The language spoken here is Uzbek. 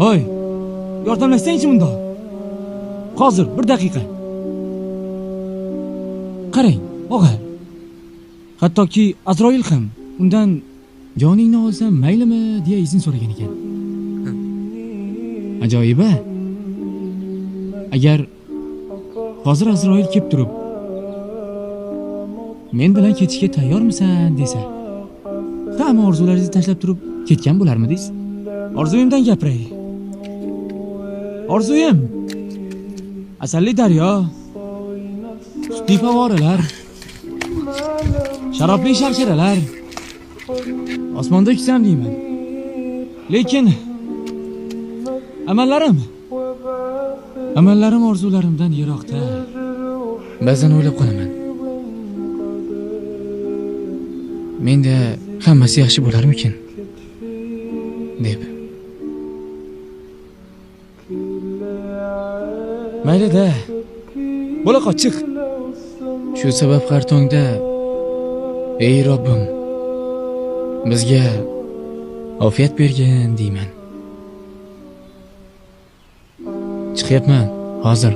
Hoy, yordamlashsang-chi bundoq. Hozir 1 daqiqa. Qarang, og'a. Hattoki Azroil ham undan joningni olsam maylimi deya izn so'ragan ekan. Ajoyib-a? Agar hozir Azroil kelib turib, men bilan ketishga tayyormisan desa, hamma orzularingizni tashlab turib ketgan bo'larmidingiz? Orzuyimdan gapiray. Orzuyim. Asalli daryo, sutli favvoralar, sharobli sharsharalar. Osmonda kutsam deyman. Lekin amallarim orzularimdan yiroqda. Ba'zan o'ylab qolaman. Menda hammasi yaxshi bo'larmikin deb. Mayli-da. Bo'la qochiq. Shu sabab har tongda ey Robbim, bizga ofiyat bergin deyman. Chiqyapman hozir.